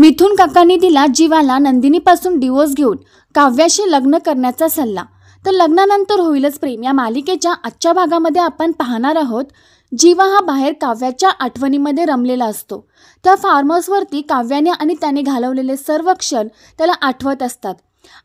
मिथुन काकांनी दिला जीवाला नंदिनीपासून डिवोर्स घेऊन काव्याशी लग्न करण्याचा सल्ला। तर लग्नानंतर होईलच प्रेम या मालिकेच्या आजच्या भागामध्ये आपण पाहणार आहोत जीवा हा बाहेर काव्याच्या आठवणीमध्ये रमलेला असतो। त्या फार्म हाऊसवरती काव्याने आणि त्याने घालवलेले सर्व क्षण त्याला आठवत असतात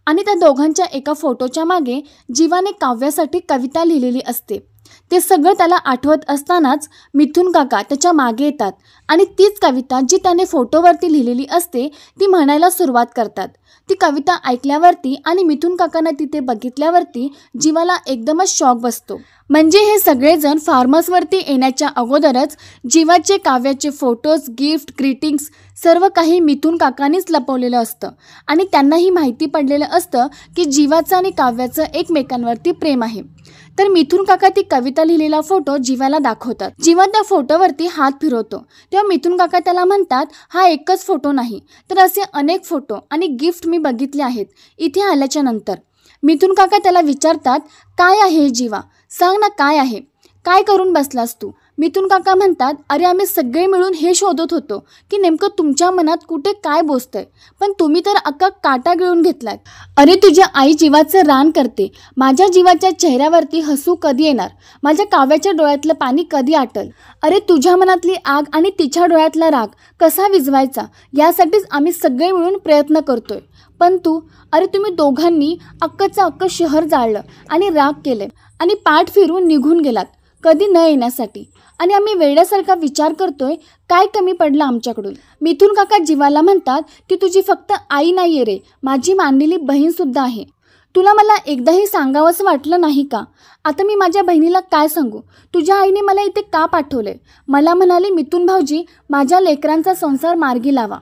आणि त्या दोघांच्या एका फोटोच्या मागे जीवाने काव्यासाठी कविता लिहिलेली असते। ते सगळं त्याला आठवत असतानाच मिथुन काका त्याच्या मागे येतात आणि तीच कविता जी त्याने फोटोवरती लिहिलेली असते ती म्हणायला सुरुवात करतात। ती कविता ऐकल्यावरती आणि मिथुन काकांना तिथे बघितल्यावरती जीवाला एकदमच शॉक बसतो। म्हणजे हे सगळेजण फार्मर्सवरती येण्याच्या अगोदरच जीवाचे काव्याचे फोटोज, गिफ्ट, ग्रीटिंग्स सर्व काही मिथुन काकांनीच लपवलेलं असतं आणि त्यांनाही माहिती पडलेलं असतं की जीवाचं आणि काव्याचं एकमेकांवरती प्रेम आहे। तर मिथुन काका ती कविता लिहिलेला फोटो जीवाला दाखवतात। जीवा त्या फोटोवरती हात फिरवतो तेव्हा मिथुन काका त्याला म्हणतात, हा एकच फोटो नाही तर असे अनेक फोटो आणि गिफ्ट मी बघितले आहेत इथे आल्याच्या नंतर। मिथुन काका त्याला विचारतात, काय आहे जीवा, सांग ना काय आहे, काय करून बसलास तू। मिथुन काका म्हणतात, अरे आम्ही सगळे मिळून हे शोधत होतो की नेमकं तुमच्या मनात कुठे काय बोचतंय, पण तुम्ही तर अख्खा काटा गिळून घेतलात। अरे तुझ्या आई जीवाचं रान करते, माझ्या जीवाच्या चेहऱ्यावरती हसू कधी येणार, माझ्या काव्याच्या डोळ्यातलं पाणी कधी आटल। अरे तुझ्या मनातली आग आणि तिच्या डोळ्यातला राग कसा विझवायचा यासाठीच आम्ही सगळे मिळून प्रयत्न करतोय, पण तू, अरे तुम्ही दोघांनी अख्खचं अख्खं शहर जाळलं आणि राग केले आणि पाठ फिरून निघून गेलात कधी न येण्यासाठी आणि आम्ही वेड्यासारखा विचार करतोय काय कमी पडलं आमच्याकडून। मिथुन काका जीवाला म्हणतात, ती तुझी फक्त आई नाहीये रे, माझी मानलेली बहीण सुद्धा आहे। तुला मला एकदाही सांगावंसं वाटलं नाही का? आता मी माझ्या बहिणीला काय सांगू, तुझ्या आईने मला इथे का पाठवलंय? मला म्हणाले मिथुन भाऊजी माझ्या लेकरांचा संसार मार्गी लावा,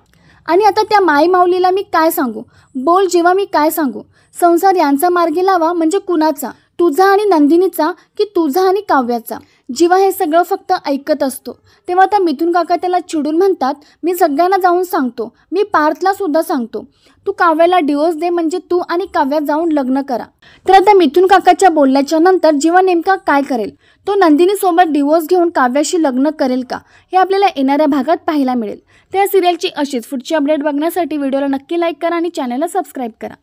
आणि आता त्या माई माऊलीला मी काय सांगू? बोल जेव्हा मी काय सांगू? संसार यांचा मार्गी लावा म्हणजे कुणाचा, तुझा आणि नंदिनीचा की तुझा आणि काव्याचा? जीवा हे सगळं फक्त ऐकत असतो तेव्हा आता मिथुन काका त्याला चिडून म्हणतात, मी सगळ्यांना जाऊन सांगतो, मी पार्थला सुद्धा सांगतो, तू काव्याला डिवोर्स दे म्हणजे तू आणि काव्या जाऊन लग्न करा। तर आता मिथुन काकाच्या बोलल्याच्या नंतर जीवा नेमका काय करेल? तो नंदिनी सोबत डिवोर्स घेऊन काव्याशी लग्न करेल का हे आपल्याला येणाऱ्या भागात पाहायला मिळेल। त्या सिरियलची अशीच पुढची अपडेट बघण्यासाठी व्हिडिओला नक्की लाईक करा आणि चॅनलला सबस्क्राईब करा।